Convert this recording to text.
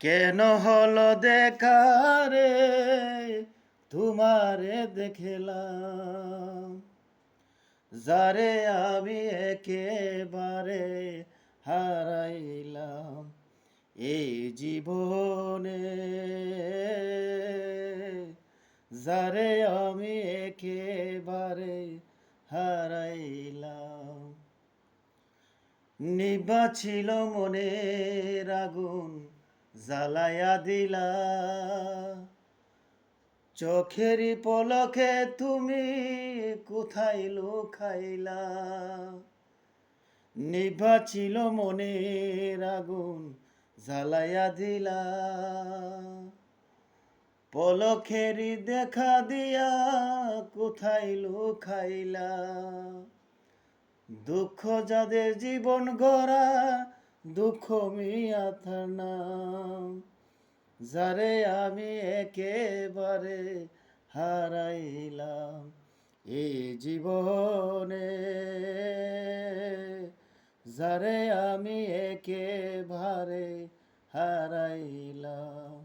কেন হলো দেখা রে তোমারে দেখলাম, যারে আমি একেবারে হারাইলাম এই জীবনে, যারে আমি একেবারে হারাইলাম। নিভা ছিল মনের আগুন জ্বালায়া দিলা, চোখেরই পলকে তুমি কোথায় লুকাইলা। নিভা ছিল মনের আগুন জ্বালায়া দিলা, পলকেরই দেখা দিয়া কোথায় লুকাইলা। দুঃখ যাদের জীবন গড়া দুঃখ মিয়া তার নাম, যারে আমি একেবারে হারাইলাম এই জীবনে, যারে আমি একেবারে হারাইলাম।